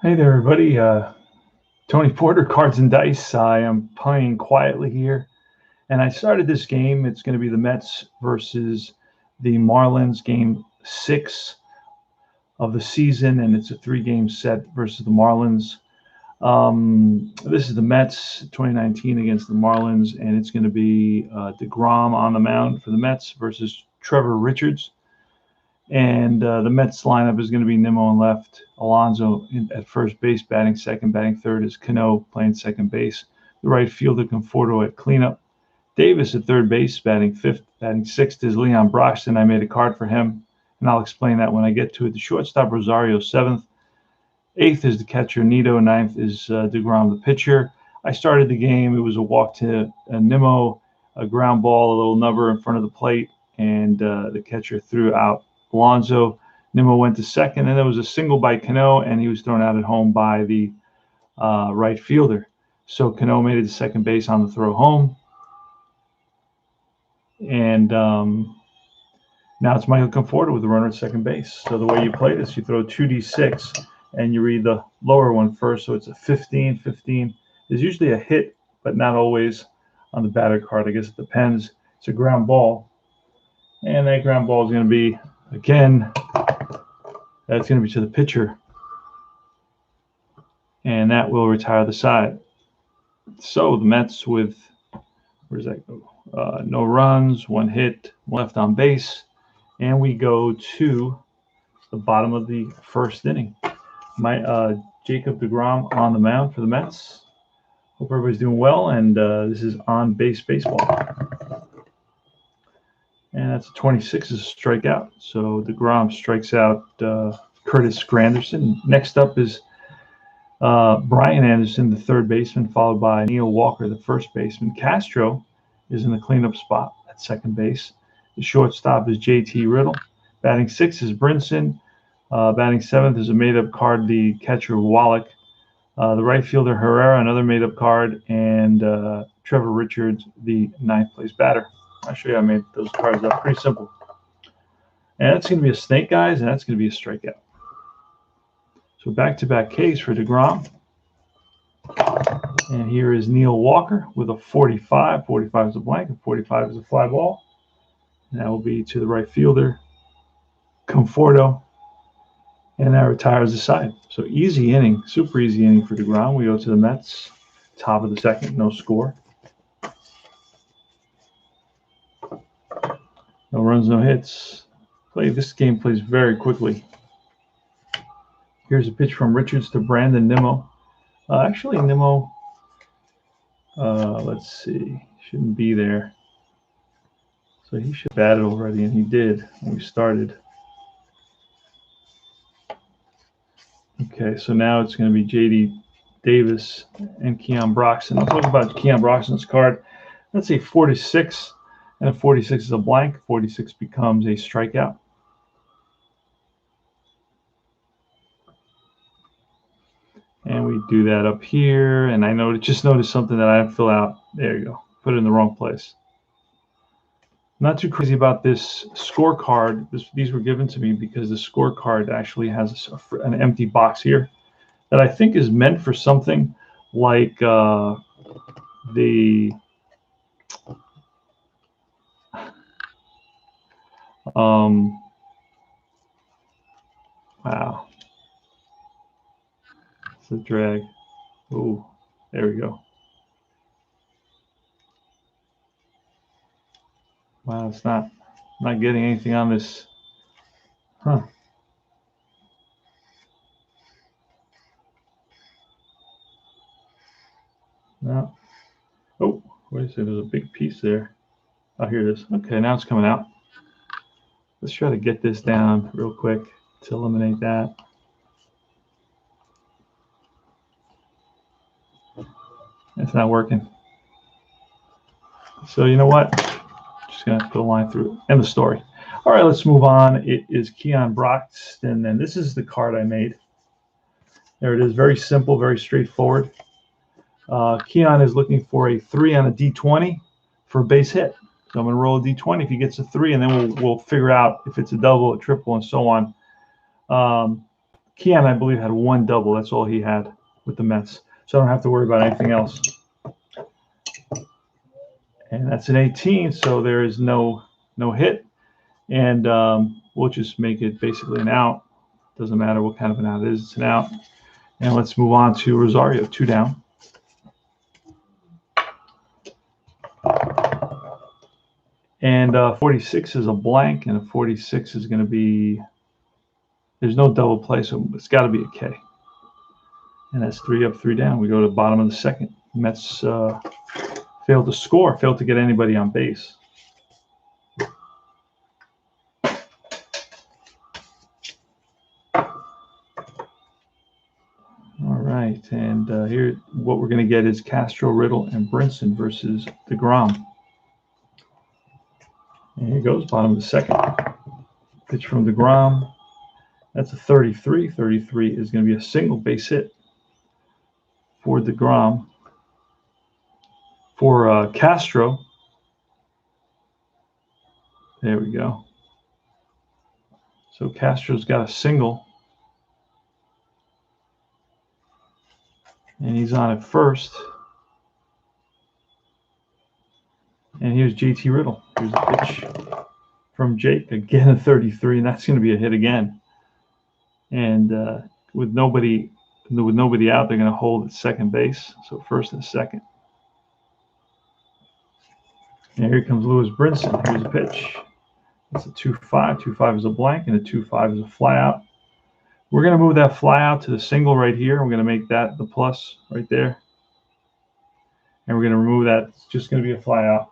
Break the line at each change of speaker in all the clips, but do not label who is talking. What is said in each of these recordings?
Hey there, everybody. Tony Porter, Cards and Dice. I am playing quietly here. And I started this game. It's going to be the Mets versus the Marlins, game 6 of the season. And it's a 3-game set versus the Marlins. This is the Mets 2019 against the Marlins. And it's going to be DeGrom on the mound for the Mets versus Trevor Richards. And the Mets lineup is going to be Nimmo on left, Alonso at first base, batting second, batting third is Cano playing second base. The right fielder, Conforto at cleanup. Davis at third base, batting fifth. Batting sixth is Kion Braxton. I made a card for him, and I'll explain that when I get to it. The shortstop, Rosario, seventh. Eighth is the catcher, Nito. Ninth is DeGrom, the pitcher. I started the game. It was a walk to Nimmo, a ground ball, a little nubber in front of the plate, and the catcher threw out Alonso. Nimmo went to second, and there was a single by Cano, and he was thrown out at home by the right fielder. So Cano made it to second base on the throw home. And now it's Michael Conforto with the runner at second base. So the way you play this, you throw 2d6, and you read the lower one first. So it's a 15. 15 is usually a hit, but not always on the batter card. I guess it depends. It's a ground ball. And that ground ball is going to be, again, that's going to be to the pitcher. And that will retire the side. So the Mets with, where's that go? No runs, 1 hit, 1 left on base. And we go to the bottom of the first inning. Jacob DeGrom on the mound for the Mets. Hope everybody's doing well. And this is Onbase Baseball. And that's a 26 is a strikeout. So DeGrom strikes out Curtis Granderson. Next up is Brian Anderson, the third baseman, followed by Neil Walker, the first baseman. Castro is in the cleanup spot at second base. The shortstop is J.T. Riddle. Batting sixth is Brinson. Batting seventh is a made-up card, the catcher Wallach. The right fielder Herrera, another made-up card, and Trevor Richards, the ninth place batter. I'll show you how I made those cards up. Pretty simple. And that's going to be a snake, guys, and that's going to be a strikeout. So back-to-back Ks for DeGrom. And here is Neil Walker with a 45. 45 is a blank, and 45 is a fly ball. And that will be to the right fielder, Conforto. And that retires the side. So easy inning, super easy inning for DeGrom. We go to the Mets, top of the second, no score. No runs, no hits. This game plays very quickly. Here's a pitch from Richards to Brandon Nimmo. Actually, Nimmo, let's see, shouldn't be there. So he should bat it already, and he did when we started. Okay, so now it's going to be J.D. Davis and Kion Braxton. I'll talk about Kion Braxton's card. Let's say 46. And a 46 is a blank. 46 becomes a strikeout. And we do that up here. And I just noticed something that I didn't fill out. There you go. Put it in the wrong place. Not too crazy about this scorecard. These were given to me because the scorecard actually has an empty box here that I think is meant for something like the wow. It's a drag. Oh, there we go. Wow, it's not getting anything on this. Huh. No. Oh, wait a second. There's a big piece there. Oh, here it is. Okay, now it's coming out. Let's try to get this down real quick to eliminate that. It's not working. So you know what? Just going to put a line through it. End the story. All right, let's move on. It is Kion Braxton, and this is the card I made. There it is. Very simple, very straightforward. Kion is looking for a 3 on a D20 for a base hit. So I'm going to roll a D20 if he gets a 3, and then we'll figure out if it's a double, a triple, and so on. Kion, I believe, had one double. That's all he had with the Mets. So I don't have to worry about anything else. And that's an 18, so there is no hit. And we'll just make it basically an out. Doesn't matter what kind of an out it is. It's an out. And let's move on to Rosario, 2 down. And 46 is a blank, and a 46 is going to be, there's no double play, so it's got to be a K. And that's 3 up, 3 down. We go to the bottom of the second. Mets failed to score, failed to get anybody on base. All right, and here what we're going to get is Castro, Riddle, and Brinson versus DeGrom. And here goes, bottom of the second. Pitch from DeGrom. That's a 33. 33 is going to be a single base hit for DeGrom. For Castro, there we go. So Castro's got a single. And he's on at first. And here's JT Riddle. Here's a pitch from Jake. Again, a 33, and that's going to be a hit again. And with nobody out, they're going to hold at second base. So first and second. And here comes Lewis Brinson. Here's a pitch. It's a 2-5. 2-5 is a blank, and a 2-5 is a fly out. We're going to move that fly out to the single right here. We're going to make that the plus right there. And we're going to remove that. It's just going to be a fly out.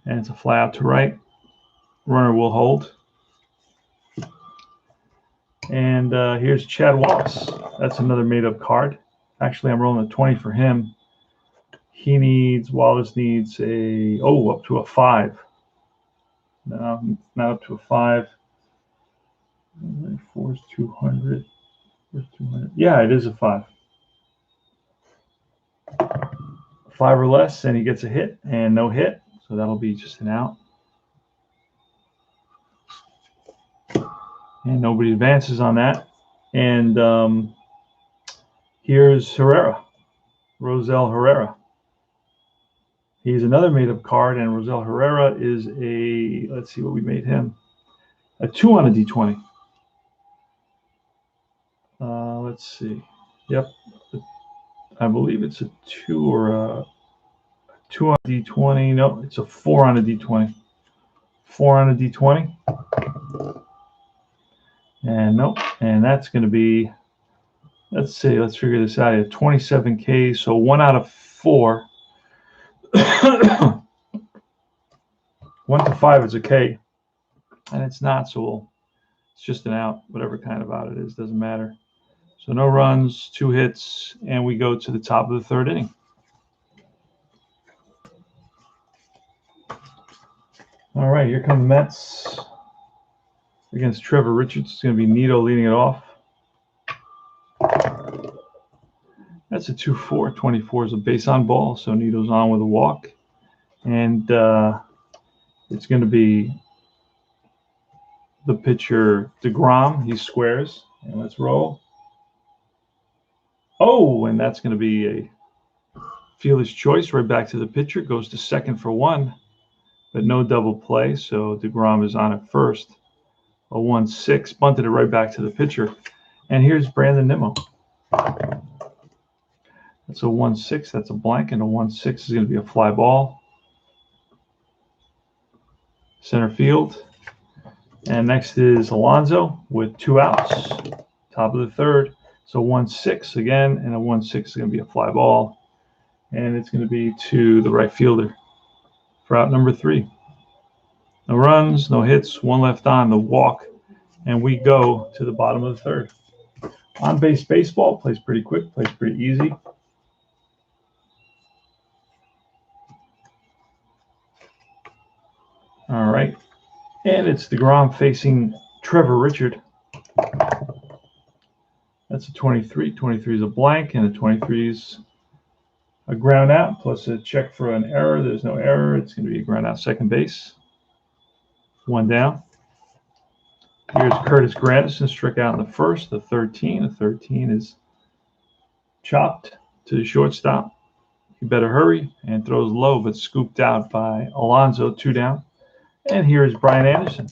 And it's a fly out to right. Runner will hold. And here's Chad Wallace. That's another made-up card. Actually, I'm rolling a 20 for him. Wallace needs up to a 5. No, not up to a 5. 4 is 200. 200. Yeah, it is a 5. 5 or less, and he gets a hit, and no hit. So that'll be just an out. And nobody advances on that. And here's Herrera, Roselle Herrera. He's another made-up card, and Roselle Herrera is let's see what we made him, a 2 on a D20. Let's see. Yep. I believe it's a 2 or a 2 on a D20. No, it's a 4 on a D20. 4 on a D20. And nope. And that's going to be, let's figure this out here. 27K, so 1 out of 4. 1 to 5 is a K, and it's not, so it's just an out, whatever kind of out it is, doesn't matter. So no runs, 2 hits, and we go to the top of the 3rd inning. All right, here come the Mets against Trevor Richards. It's going to be Nito leading it off. That's a 2-4. 24 is a base on ball, so Nito's on with a walk. And it's going to be the pitcher, DeGrom. He squares. And let's roll. Oh, and that's going to be a fielder's choice right back to the pitcher. Goes to second for 1, but no double play, so DeGrom is on at first. A 1-6, bunted it right back to the pitcher. And here's Brandon Nimmo. That's a 1-6. That's a blank, and a 1-6 is going to be a fly ball. Center field. And next is Alonso with 2 outs. Top of the 3rd. So 1-6 again, and a 1-6 is going to be a fly ball. And it's going to be to the right fielder for out number 3. No runs, no hits, 1 left on, the walk. And we go to the bottom of the 3rd. On-base baseball plays pretty quick, plays pretty easy. All right. And it's DeGrom facing Trevor Richard. That's a 23. 23 is a blank, and a 23 is a ground out, plus a check for an error. There's no error. It's going to be a ground out second base. 1 down. Here's Curtis Granderson, struck out in the first, the 13. The 13 is chopped to the shortstop. He better hurry, and throws low, but scooped out by Alonso, 2 down. And here's Brian Anderson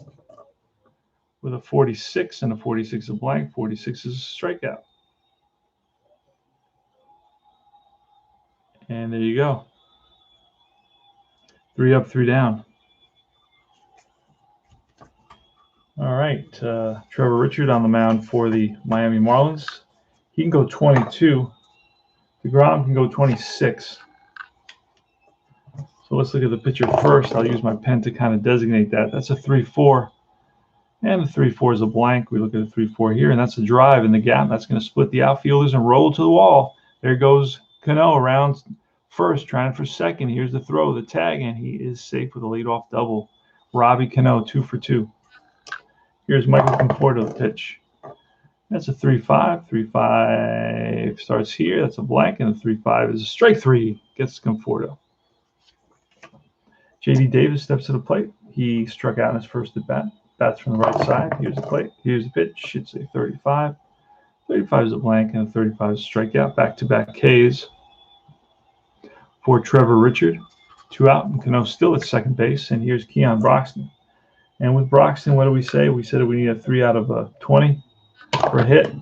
with a 46, and a 46 is a blank. 46 is a strikeout. And there you go. 3 up, 3 down. All right, Trevor Richard on the mound for the Miami Marlins. He can go 22. DeGrom can go 26. So let's look at the pitcher first. I'll use my pen to kind of designate that. That's a 3-4. And the 3-4 is a blank. We look at the 3-4 here, and that's a drive in the gap. That's going to split the outfielders and roll to the wall. There goes Cano around first, trying for second. Here's the throw, the tag, and he is safe with a leadoff double. Robbie Cano, 2 for 2. Here's Michael Conforto, the pitch. That's a 3-5. 3-5 starts here. That's a blank, and the 3-5 is a strike 3. Gets Conforto. J.D. Davis steps to the plate. He struck out in his first at bat. Bats from the right side. Here's the plate. Here's the pitch. It's a 35. 35 is a blank, and a 35 is a strikeout. Back-to-back Ks for Trevor Richard. 2 out, and Cano still at second base. And here's Kion Braxton. And with Braxton, what do we say? We said we need a 3 out of 20 for a hit.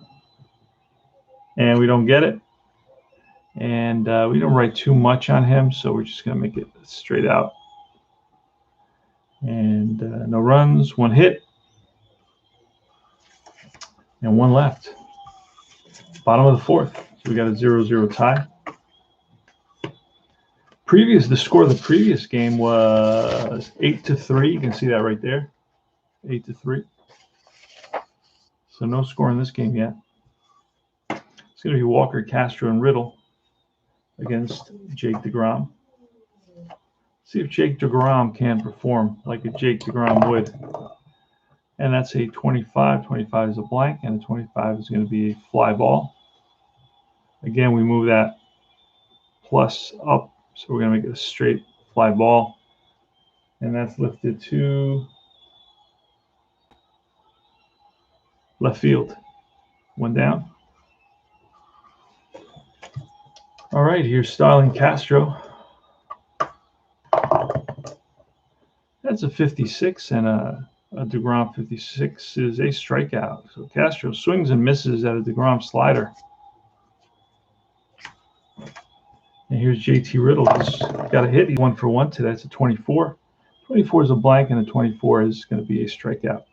And we don't get it. And we don't write too much on him, so we're just going to make it straight out. And no runs, 1 hit, and 1 left. Bottom of the 4th. So we got a 0-0 tie. The score of the previous game was 8-3. You can see that right there. 8-3. So no score in this game yet. It's going to be Walker, Castro, and Riddle against Jake DeGrom. See if Jake DeGrom can perform like a Jake DeGrom would. And that's a 25. 25 is a blank, and a 25 is going to be a fly ball. Again, we move that plus up, so we're going to make it a straight fly ball. And that's lifted to left field. 1 down. All right, here's Starling Castro. That's a 56, and a DeGrom 56 is a strikeout. So Castro swings and misses at a DeGrom slider. And here's JT Riddle. He's got a hit. He 1 for 1 today. That's a 24. 24 is a blank, and a 24 is going to be a strikeout.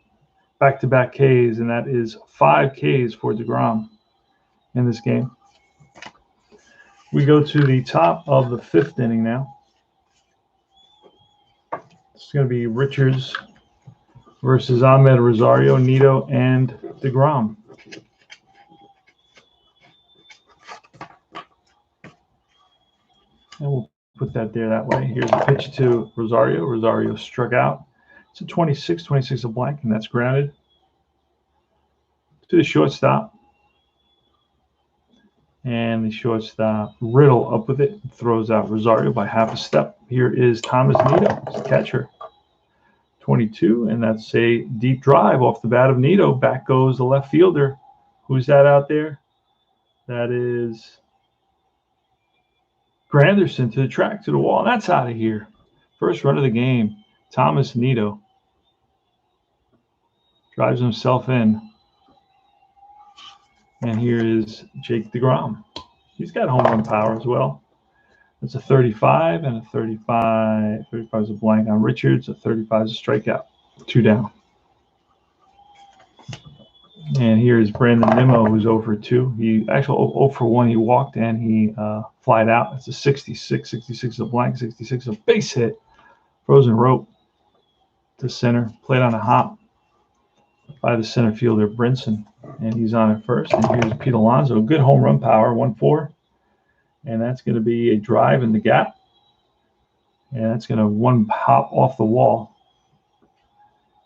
Back-to-back Ks, and that is 5 Ks for DeGrom in this game. We go to the top of the 5th inning now. It's going to be Richards versus Ahmed Rosario, Nito, and DeGrom. And we'll put that there that way. Here's the pitch to Rosario. Rosario struck out. It's a 26. 26 a blank, and that's grounded to the shortstop. And the shortstop, Riddle, up with it, throws out Rosario by half a step. Here is Thomas Nito, the catcher. 22, and that's a deep drive off the bat of Nito. Back goes the left fielder. Who's that out there? That is Granderson to the track, to the wall. And that's out of here. First run of the game, Thomas Nito drives himself in. And here is Jake DeGrom. He's got home run power as well. It's a 35, and a 35. 35 is a blank on Richards. A 35 is a strikeout. 2 down. And here is Brandon Nimmo, who's 0 for 2. He actually 0 for 1. He walked and he flied out. It's a 66. 66 is a blank. 66 is a base hit. Frozen rope to center. Played on a hop by the center fielder, Brinson. And he's on at first. And here's Pete Alonso. Good home run power, 1-4. And that's going to be a drive in the gap. And that's going to 1 hop off the wall.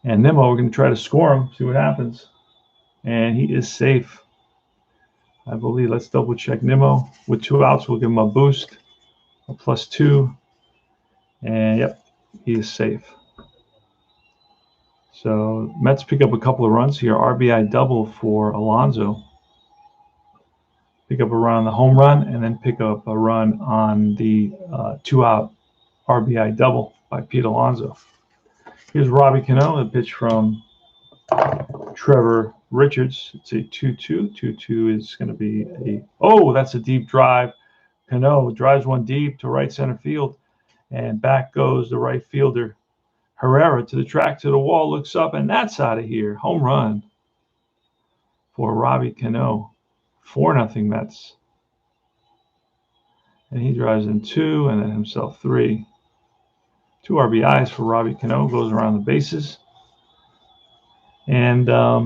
And Nimmo, we're going to try to score him, see what happens. And he is safe, I believe. Let's double check Nimmo. With 2 outs, we'll give him a boost, a +2. And, yep, he is safe. So Mets pick up a couple of runs here. RBI double for Alonso. Pick up a run on the home run, and then pick up a run on the 2-out RBI double by Pete Alonso. Here's Robbie Cano, a pitch from Trevor Richards. It's a 2-2. 2-2 is going to be that's a deep drive. Cano drives one deep to right center field, and back goes the right fielder Herrera to the track, to the wall, looks up, and that's out of here. Home run for Robbie Cano. 4-0 Mets. And he drives in 2 and then himself 3. 2 RBIs for Robbie Cano, goes around the bases. And let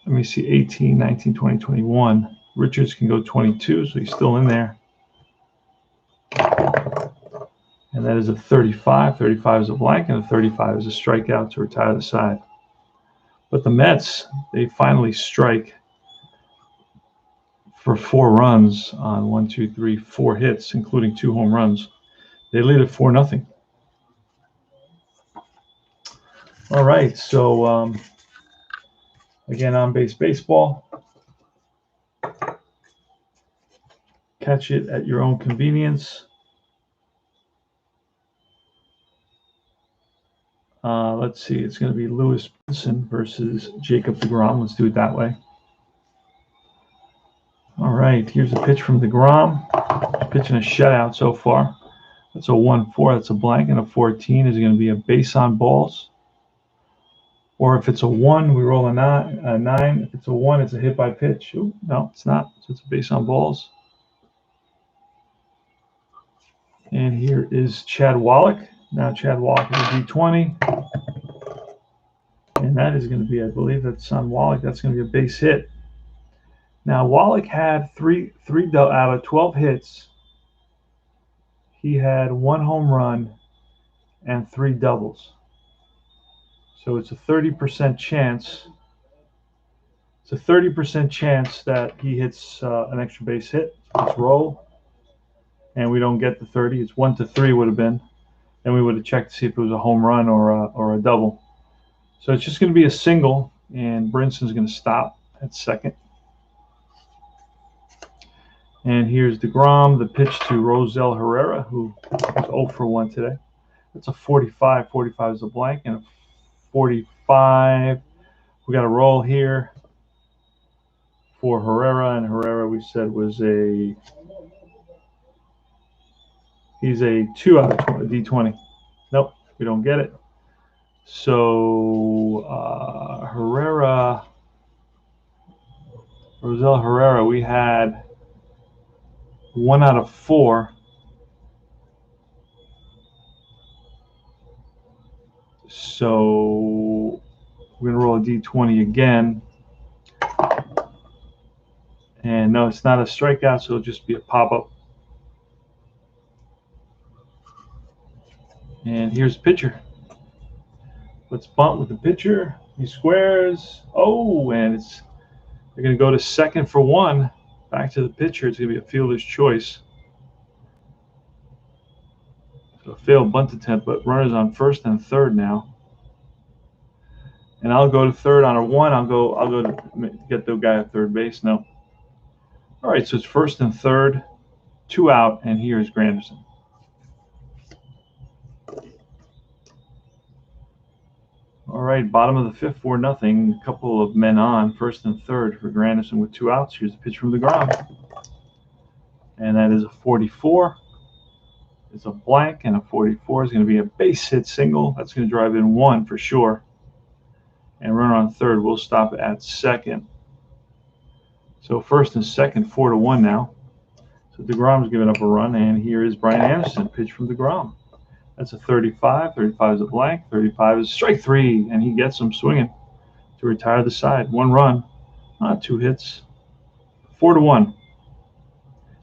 me see, 18, 19, 20, 21. Richards can go 22, so he's still in there. And that is a 35. 35 is a blank, and a 35 is a strikeout to retire the side. But the Mets, they finally strike for 4 runs on 4 hits, including 2 home runs. They lead at 4-0. All right, so again, Onbase Baseball. Catch it at your own convenience. Let's see, it's going to be Lewis Brinson versus Jacob deGrom. Let's do it that way. All right, here's a pitch from deGrom. He's pitching a shutout so far. That's a 1-4. That's a blank, and a 14 is going to be a base on balls. Or if it's a 1, we roll a 9. If it's a 1, it's a hit by pitch. Ooh, no, it's not. So it's a base on balls. And here is Chad Wallach. Now Chad Wallach is a D20. And that is going to be, I believe that's on Wallach. That's going to be a base hit. Now Wallach had three out of 12 hits. He had 1 home run and 3 doubles. So it's a 30% chance. It's a 30% chance that he hits an extra base hit. Let's roll. And we don't get the 30. It's 1-3 would have been. Then we would have checked to see if it was a home run or a double. So it's just going to be a single, and Brinson's going to stop at second. And here's deGrom, the pitch to Roselle Herrera, who is 0 for 1 today. That's a 45. 45 is a blank, and a 45. We got a roll here for Herrera, and Herrera we said was he's a 2 out of 20, D20. Nope, we don't get it. So Roselle Herrera, we had 1 out of 4. So we're going to roll a D20 again. And no, it's not a strikeout, so it'll just be a pop-up. And here's the pitcher. Let's bunt with the pitcher. He squares. Oh, and they're going to go to second for 1. Back to the pitcher. It's going to be a fielder's choice. So a failed bunt attempt, but runners on first and third now. And I'll go to third on a 1. I'll go to get the guy at third base. No. All right, so it's first and third, 2 out, and here's Granderson. All right, bottom of the 5th, 4-0. A couple of men on, first and third for Granderson with 2 outs. Here's the pitch from deGrom. And that is a 44. It's a blank, and a 44 is going to be a base hit single. That's going to drive in 1 for sure. And runner on third will stop at second. So first and second, 4-1 now. So deGrom's giving up a run, and here is Brian Anderson, pitch from deGrom. That's a 35. 35 is a blank. 35 is strike 3, and he gets him swinging to retire the side. 1 run, 2 hits. 4-1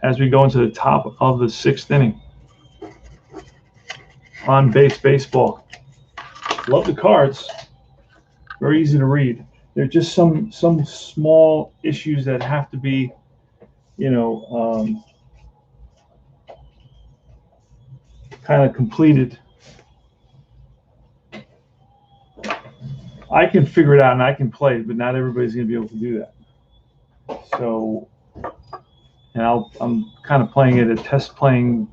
as we go into the top of the 6th inning. Onbase Baseball. Love the cards. Very easy to read. There are just some small issues that have to be, kind of completed. I can figure it out and I can play it, but not everybody's going to be able to do that. So, and I'm kind of playing it at playing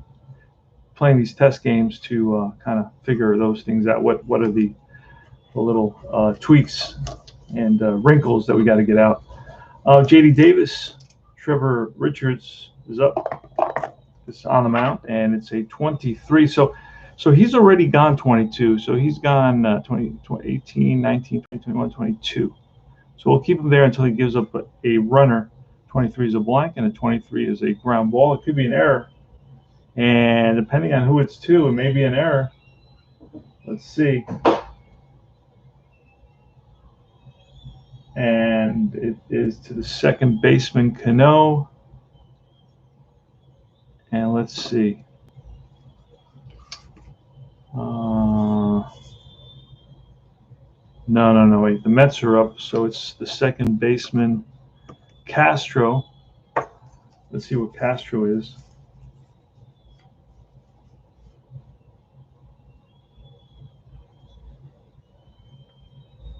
these test games to kind of figure those things out. What are the little tweaks and wrinkles that we got to get out. J.D. Davis, Trevor Richards is up. It's on the mound, and it's a 23. So he's already gone 22. So he's gone 18, 19, 20, 21, 22. So we'll keep him there until he gives up a runner. 23 is a blank, and a 23 is a ground ball. It could be an error. And depending on who it's to, it may be an error. Let's see. And it is to the second baseman, Cano. And let's see. No, wait. The Mets are up, so it's the second baseman, Castro. Let's see what Castro is.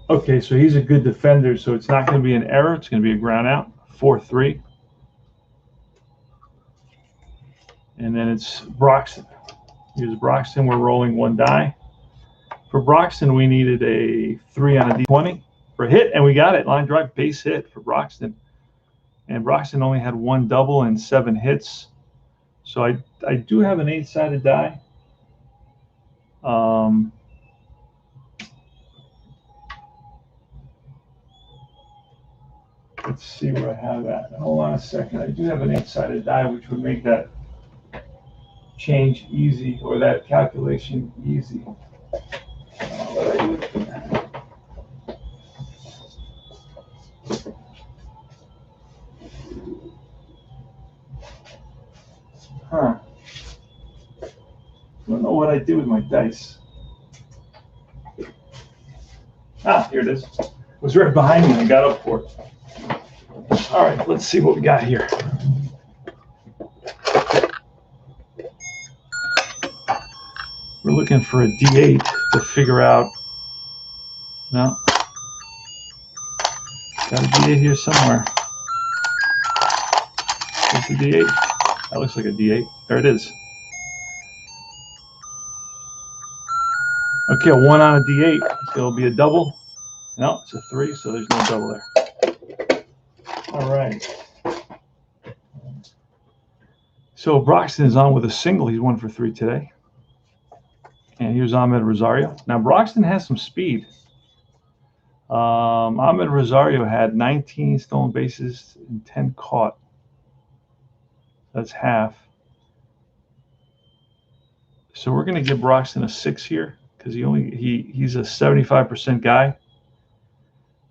Okay, so he's a good defender, so it's not going to be an error. It's going to be a ground out, 4-3. And then it's Braxton. Here's Braxton. We're rolling one die. For Braxton, we needed a 3 on a D20 for a hit, and we got it. Line drive, base hit for Braxton. And Braxton only had 1 double and 7 hits. So I do have an 8-sided die. Let's see where I have that. Hold on a second. I do have an 8-sided die, which would make that change easy, or that calculation easy. What I do? Huh. Don't know what I do with my dice. Ah, here it is. It was right behind me and I got up for it. All right, let's see what we got here. We're looking for a D8 to figure out. No. Got a D8 here somewhere. What's the D8? That looks like a D8. There it is. Okay, a 1 on a D8. So it'll be a double. No, it's a 3, so there's no double there. All right. So Braxton is on with a single. He's 1 for 3 today. And here's Ahmed Rosario. Now Braxton has some speed. Ahmed Rosario had 19 stolen bases and 10 caught. That's half. So we're going to give Braxton a 6 here because he's a 75% guy.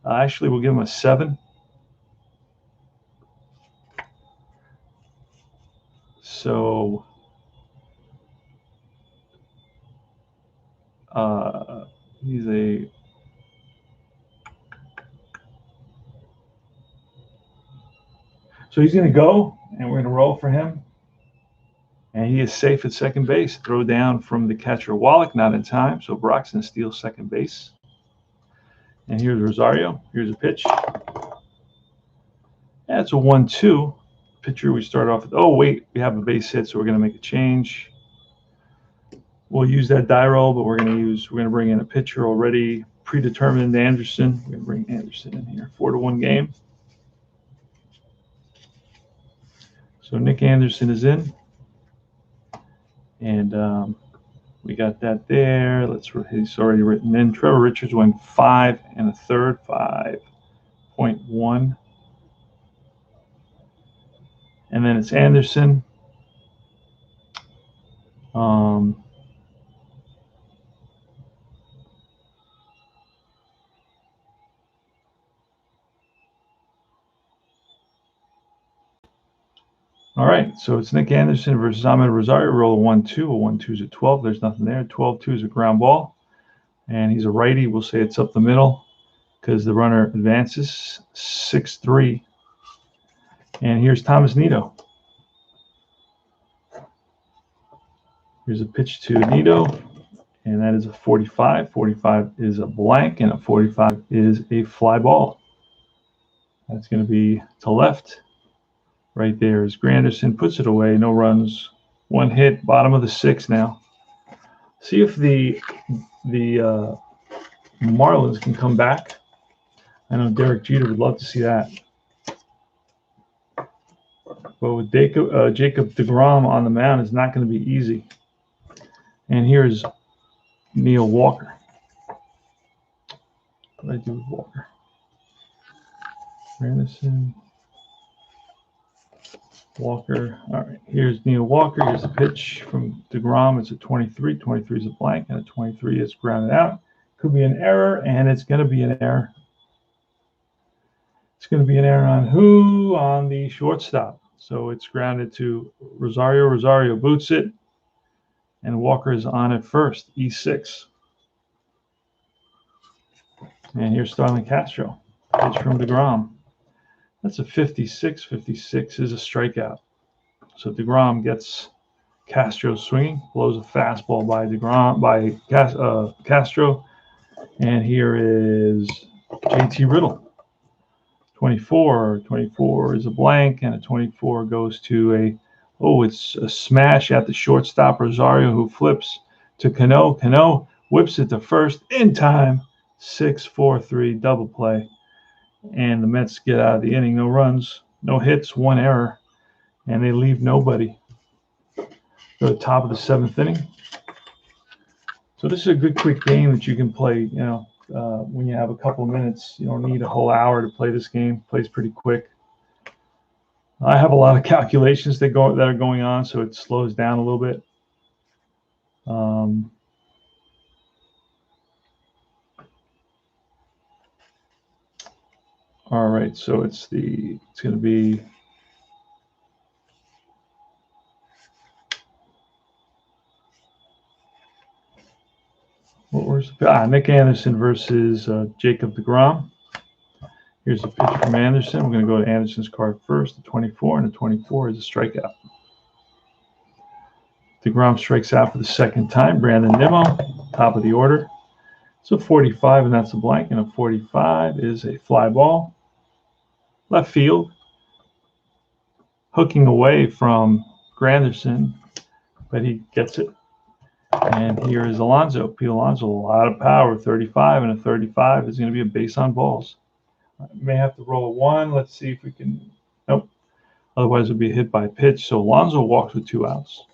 Actually, we'll give him a 7. So he's a he's going to go, and we're going to roll for him. And he is safe at second base. Throw down from the catcher Wallach, not in time. So Braxton steals second base. And here's Rosario. Here's a pitch. That's a 1-2. Pitcher we start off with. Oh, wait, we have a base hit, so we're going to make a change. We'll use that die roll, but we're going to bring in a pitcher already predetermined, Anderson. We're going to bring Anderson in here. 4-1 game. So Nick Anderson is in. And we got that there. He's already written in. Trevor Richards went 5 1/3, 5.1. And then it's Anderson. All right, so it's Nick Anderson versus Ahmed Rosario. Roll a 1-2. A 1-2 is a 12. There's nothing there. 12-2 is a ground ball. And he's a righty. We'll say it's up the middle because the runner advances. 6-3. And here's Thomas Nido. Here's a pitch to Nido. and that is a 45. 45 is a blank, and a 45 is a fly ball. That's going to be to left. Right there is Granderson, puts it away, no runs, 1 hit, bottom of the 6th now. See if the Marlins can come back. I know Derek Jeter would love to see that. But with Jacob DeGrom on the mound, it's not going to be easy. And here's Neil Walker. What did I do with Walker? Granderson. Walker. All right, here's Neil Walker. Here's the pitch from DeGrom. It's a 23. 23 is a blank, and a 23 is grounded out. Could be an error, and it's going to be an error. It's going to be an error on who? On the shortstop. So it's grounded to Rosario. Rosario boots it, and Walker is on at first, E6. And here's Starlin Castro. Pitch from DeGrom. That's a 56. 56 is a strikeout. So DeGrom gets Castro swinging, blows a fastball by Castro. And here is JT Riddle. 24. 24 is a blank, and a 24 goes to it's a smash at the shortstop, Rosario, who flips to Cano. Cano whips it to first in time. 6-4-3 double play. And the Mets get out of the inning. No runs, no hits, 1 error, and they leave nobody. Go to the top of the 7th inning. So this is a good quick game that you can play, when you have a couple of minutes. You don't need a whole hour to play this game. It plays pretty quick. I have a lot of calculations that are going on, so it slows down a little bit. All right, so it's going to be Nick Anderson versus Jacob DeGrom. Here's a pitch from Anderson. We're going to go to Anderson's card first, the 24, and the 24 is a strikeout. DeGrom strikes out for the 2nd time. Brandon Nimmo, top of the order. So 45, and that's a blank, and a 45 is a fly ball. Left field, hooking away from Granderson, but he gets it. And here is Alonso. Pete Alonso, a lot of power, 35, and a 35 is going to be a base on balls. May have to roll a 1. Let's see if we can. Nope. Otherwise, it would be a hit by pitch. So Alonso walks with 2 outs.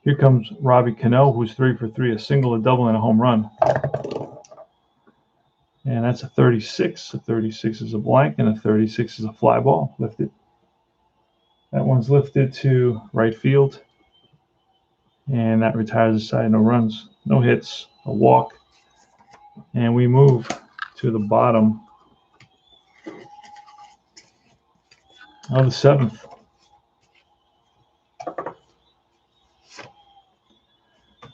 Here comes Robbie Cano, who's 3 for 3, a single, a double, and a home run. And that's a 36. A 36 is a blank, and a 36 is a fly ball. Lifted. That one's lifted to right field. And that retires the side. No runs, no hits, a walk. And we move to the bottom of the 7th.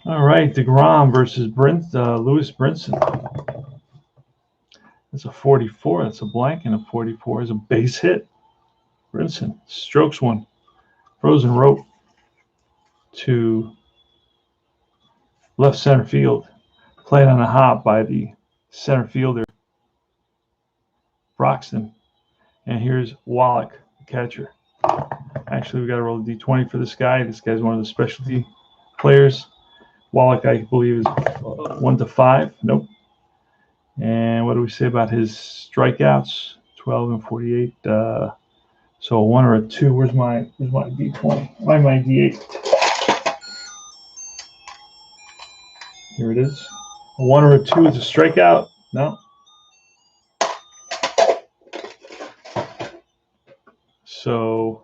All right, DeGrom versus Lewis Brinson. That's a 44. That's a blank, and a 44 is a base hit. Brinson strokes one. Frozen rope to left center field. Played on a hop by the center fielder, Braxton. And here's Wallach, the catcher. Actually, we got to roll a D20 for this guy. This guy's one of the specialty players. Wallach, I believe, is 1 to 5. Nope. And what do we say about his strikeouts? 12 and 48. So a 1 or a 2. Where's my D20? My D8. Here it is. A 1 or a 2 is a strikeout. No. So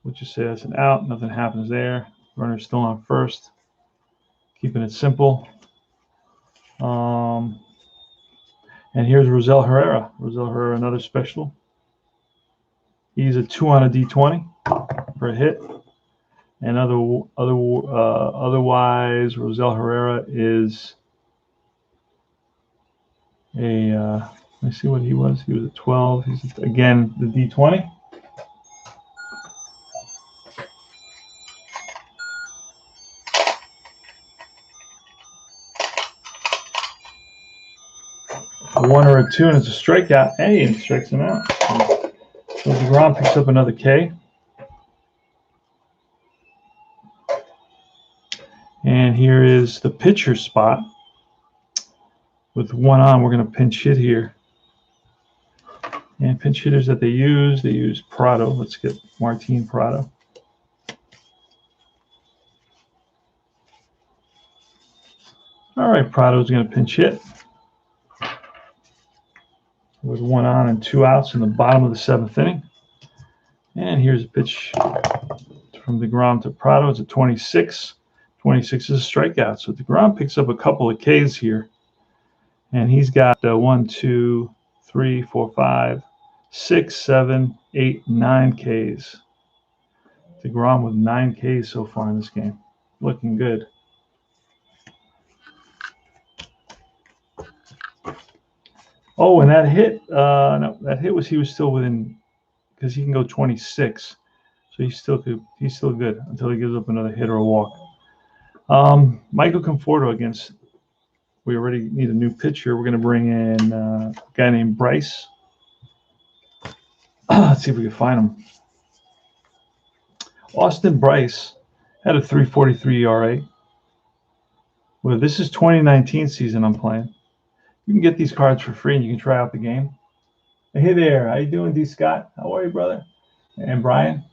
we'll just say that's an out. Nothing happens there. Runner's still on first. Keeping it simple. And here's Roselle Herrera. Roselle Herrera, another special. He's a 2 on a D20 for a hit. And otherwise, Roselle Herrera is a, let me see what he was. He was a 12. He's, again, the D20. A 1 or a 2, and it's a strikeout. Hey, and strikes him out. So DeGrom picks up another K. And here is the pitcher spot. With 1 on, we're going to pinch hit here. And pinch hitters that they use Prado. Let's get Martin Prado. All right, Prado's going to pinch hit. With 1 on and 2 outs in the bottom of the 7th inning. And here's a pitch from DeGrom to Prado. It's a 26. 26 is a strikeout. So DeGrom picks up a couple of Ks here. And he's got 1, 2, 3, 4, 5, 6, 7, 8, 9 Ks. DeGrom with 9 Ks so far in this game. Looking good. Oh, and that hit, no, that hit was he was still within, because he can go 26. So he's still good until he gives up another hit or a walk. Michael Conforto against, we already need a new pitcher. We're going to bring in a guy named Bryce. Let's see if we can find him. Austin Bryce had a 3.43 ERA. Well, this is 2019 season I'm playing. You can get these cards for free and you can try out the game. Hey there, how you doing, D. Scott? How are you, brother? And Brian?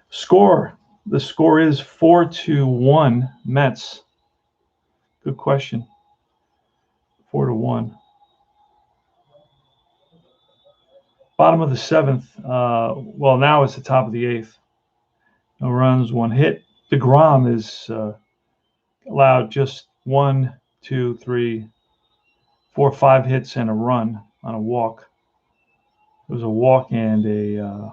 Score. The score is 4-1 Mets. Good question. 4-1. Bottom of the 7th. Well, now it's the top of the 8th. No runs, 1 hit. DeGrom is allowed just 1, 2, 3, 4, 5 hits and a run on a walk. It was a walk and a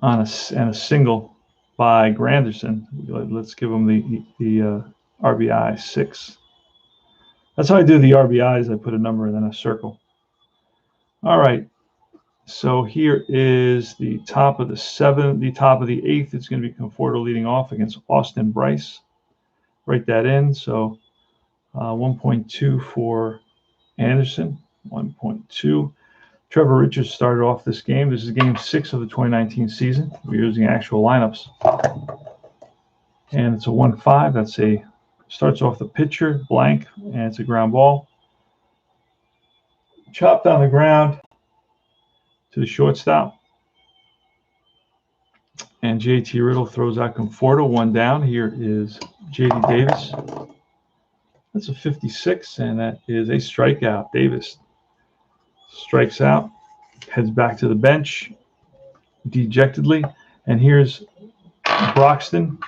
and a single by Granderson. Let's give him the RBI 6. That's how I do the RBIs. I put a number and then a circle. All right. So here is the top of the 7th. The top of the 8th is going to be Conforto leading off against Austin Bryce. Write that in. So 1.2 for Anderson. 1.2. Trevor Richards started off this game. This is game 6 of the 2019 season. We're using actual lineups. And it's a 1-5. That's starts off the pitcher, blank, and it's a ground ball. Chopped on the ground to the shortstop. And JT Riddle throws out Conforto, 1 down. Here is JD Davis. That's a 56, and that is a strikeout. Davis strikes out, heads back to the bench dejectedly. And here's Braxton,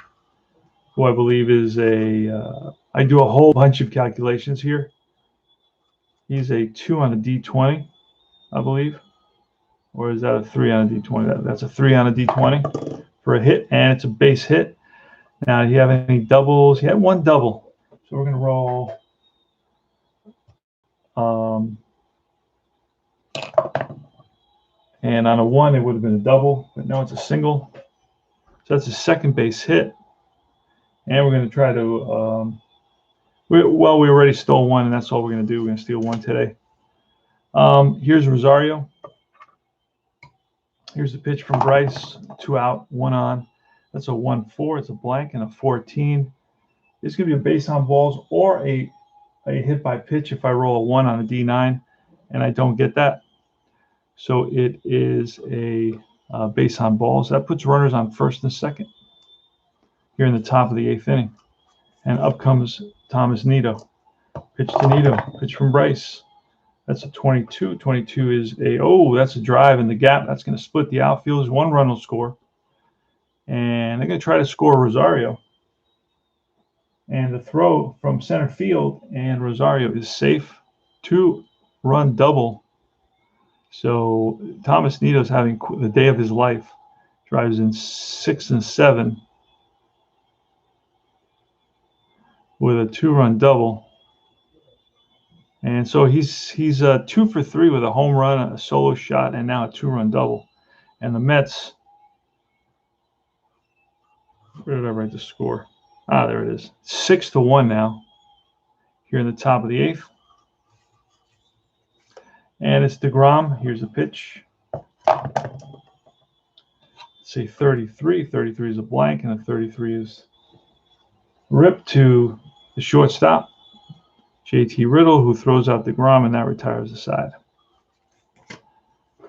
who I believe is I do a whole bunch of calculations here. He's a 2 on a D20, I believe. Or is that a 3 on a D20? That's a 3 on a D20 for a hit, and it's a base hit. Now, do you have any doubles? He had 1 double. So we're going to roll and on a 1, it would have been a double, but no, it's a single. So that's a second base hit. And we're going to try to, we already stole 1, and that's all we're going to do. We're going to steal 1 today. Here's Rosario. Here's the pitch from Bryce. 2 out, 1 on. That's a 1-4. It's a blank and a 14. It's going to be a base on balls or a hit by pitch if I roll a 1 on a D9 and I don't get that. So it is a base on balls. That puts runners on first and second here in the top of the 8th inning. And up comes Thomas Nido. Pitch to Nido. Pitch from Bryce. That's a 22. 22 is that's a drive in the gap. That's going to split the outfielders. 1 run will score. And they're going to try to score Rosario. And the throw from center field, and Rosario is safe. 2-run double. So Thomas Nido's having the day of his life. Drives in 6 and 7 with a 2-run double. And so he's 2 for 3 with a home run, a solo shot, and now a 2-run double. And the Mets, where did I write the score? There it is. 6-1 now. here in the top of the 8th. And it's DeGrom. Here's a pitch. Say 33. 33 is a blank, and a 33 is ripped to the shortstop, JT Riddle, who throws out DeGrom, and that retires the side.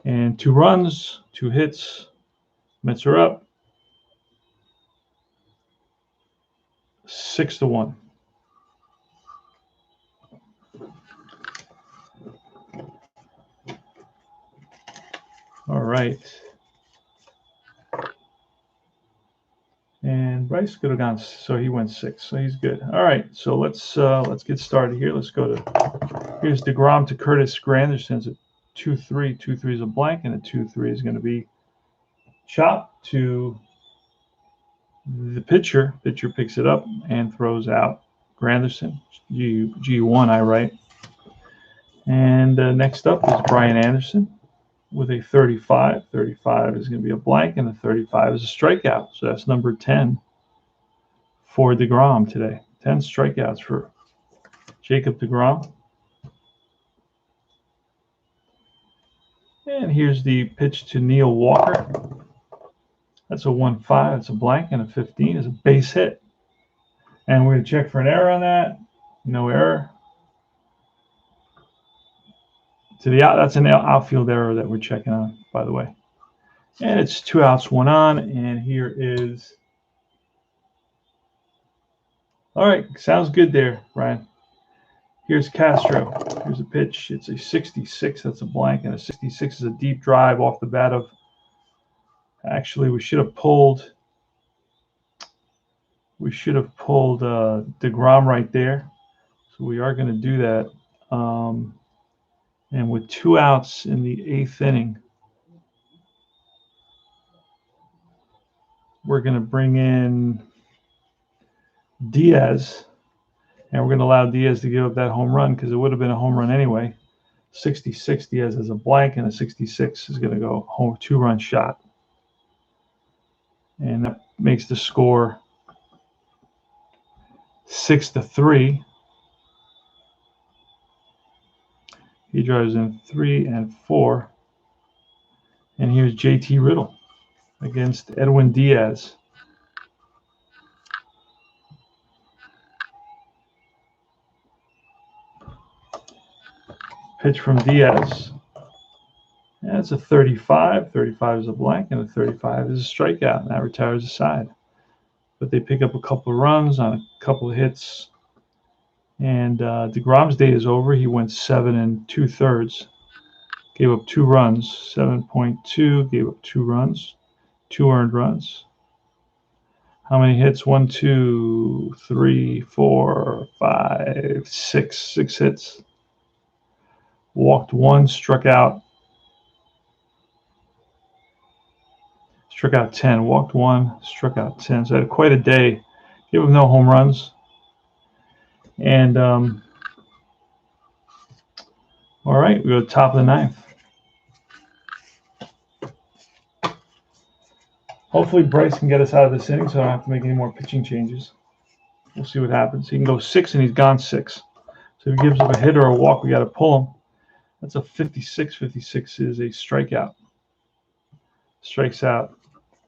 And 2 runs, 2 hits. Mets are up 6-1. All right. And Bryce could have gone, so he went 6, so he's good. All right, so let's get started here. Let's go to, here's DeGrom to Curtis Granderson's a 2-3. 2-3 is a blank, and a 2-3 is going to be chopped to the pitcher. Pitcher picks it up and throws out Granderson. G1, I write. And next up is Brian Anderson with a 35. 35 is going to be a blank, and a 35 is a strikeout. So that's number 10 for DeGrom today. 10 strikeouts for Jacob DeGrom. And here's the pitch to Neil Walker. That's a 1-5. That's a blank, and a 15 is a base hit. And we're going to check for an error on that. No error. To the out, that's an outfield error that we're checking on, by the way. And it's 2 outs, 1 on, and here is. All right, sounds good there, Brian. Here's Castro. Here's a pitch. It's a 66. That's a blank, and a 66 is a deep drive off the bat of. Actually, we should have pulled. DeGrom right there. So we are going to do that. And with 2 outs in the 8th inning, we're going to bring in Diaz, and we're going to allow Diaz to give up that home run because it would have been a home run anyway. 66, Diaz has a blank, and a 66 is going to go home, 2-run shot. And that makes the score 6-3. He drives in 3 and 4. And here's JT Riddle against Edwin Diaz. Pitch from Diaz. And it's a 35. 35 is a blank, and a 35 is a strikeout, and that retires the side. But they pick up a couple of runs on a couple of hits. And DeGrom's day is over. He went 7 2/3. Gave up 2 runs. 7.2. Gave up 2 runs. 2 earned runs. How many hits? 1, 2, 3, 4, 5, 6. 6 hits. Walked 1. Struck out 10. Walked 1. Struck out 10. So had quite a day. Gave him no home runs. And all right, we go to top of the 9th. Hopefully Bryce can get us out of this inning so I don't have to make any more pitching changes. We'll see what happens. He can go 6, and he's gone 6. So if he gives up a hit or a walk, we got to pull him. That's a 56. 56 is a strikeout. Strikes out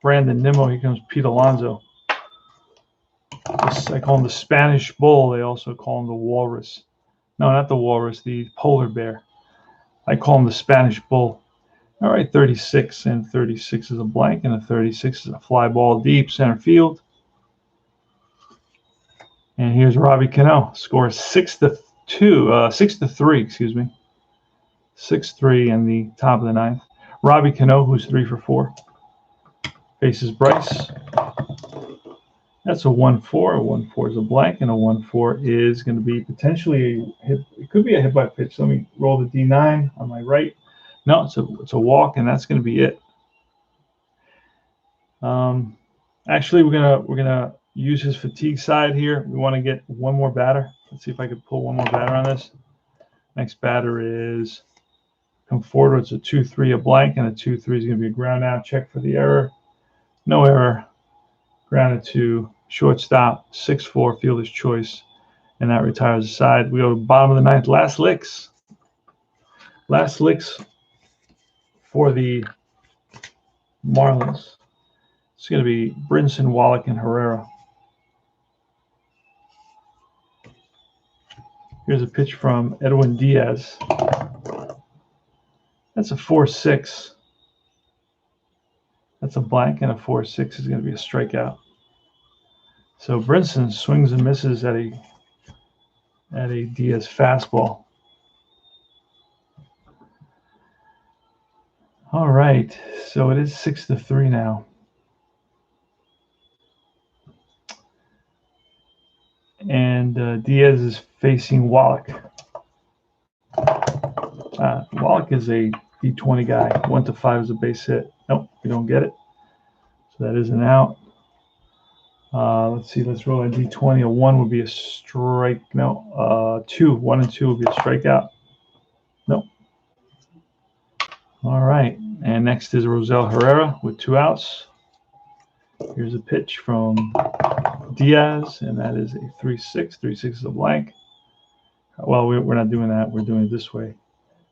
Brandon Nimmo. Here comes Pete Alonso. I call him the Spanish bull. They also call him the walrus. No, not the walrus, the polar bear. I call him the Spanish bull. All right, 36, and 36 is a blank, and a 36 is a fly ball deep center field. And here's Robbie Cano. Score 6-3, 6-3 in the top of the 9th. Robbie Cano, who's 3 for 4. Faces Bryce. That's a 1-4. A 1-4 is a blank, and a 1-4 is going to be potentially a hit. It could be a hit by pitch. Let me roll the D9 on my right. No, it's a walk, and that's going to be it. Actually, we're gonna use his fatigue side here. We want to get one more batter. Let's see if I could pull one more batter on this. Next batter is Conforto. It's a 2-3, a blank, and a 2-3 is going to be a ground out. Check for the error. No error. Grounded to shortstop, 6-4, fielder's choice. and that retires the side. We go to the bottom of the ninth. Last licks. Last licks for the Marlins. It's going to be Brinson, Wallach, and Herrera. Here's a pitch from Edwin Diaz. That's a 4-6. That's a blank, and a 4-6 is going to be a strikeout. So Brinson swings and misses at a Diaz fastball. All right, so it is 6-3 now. And Diaz is facing Wallach. Wallach is a D20 guy. 1-5 is a base hit. Nope, we don't get it. So that is an out. Let's see. Let's roll a D20. A 1 would be a strike. No. 2. 1 and 2 would be a strikeout. Nope. All right. And next is Roselle Herrera with 2 outs. Here's a pitch from Diaz, and that is a 3-6. 3-6 is a blank. Well, we're not doing that. We're doing it this way.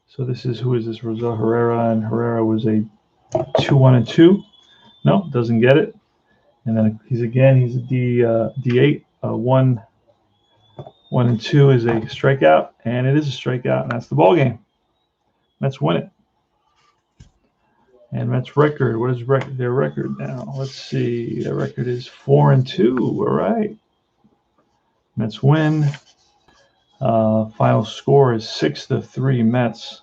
So this is, who is this? Roselle Herrera, and Herrera was a 2-1 and 2. No, doesn't get it. And then he's a D8. 1 and 2 is a strikeout, and it is a strikeout, and that's the ball game. Mets win it. And Mets record, what is their record now? Let's see. Their record is 4-2. All right. Mets win. Final score is 6-3 Mets.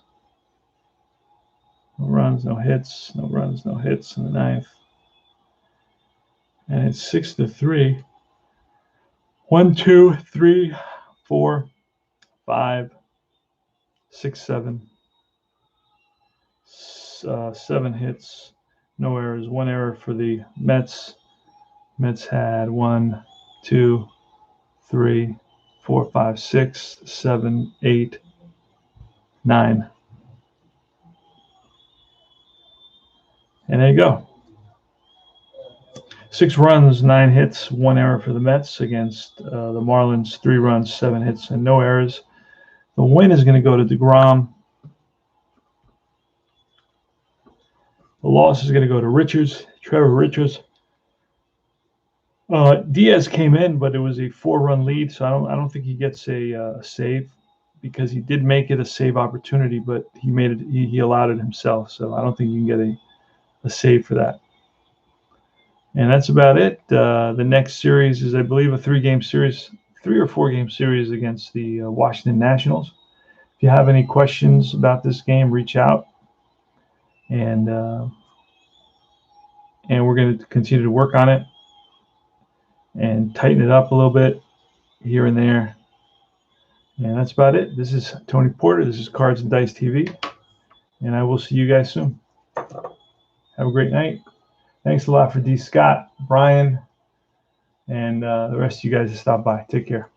No runs, no hits. No runs, no hits in the ninth. And it's 6-3. 1, 2, 3, 4, 5, 6, 7. 7 hits, no errors. 1 error for the Mets. Mets had 1, 2, 3, 4, 5, 6, 7, 8, 9. And there you go. 6 runs, 9 hits, 1 error for the Mets against the Marlins. 3 runs, 7 hits, and no errors. The win is going to go to DeGrom. The loss is going to go to Richards, Trevor Richards. Diaz came in, but it was a 4-run lead, so I don't think he gets a save, because he did make it a save opportunity, but he made it. He allowed it himself, so I don't think you can get a save for that. And that's about it. The next series is, I believe, a 3-game series, 3 or 4 game series against the Washington Nationals. If you have any questions about this game, reach out. And we're going to continue to work on it and tighten it up a little bit here and there. And that's about it. This is Tony Porter. This is Cards and Dice TV. And I will see you guys soon. Have a great night. Thanks a lot for D. Scott, Brian, and the rest of you guys that stopped by. Take care.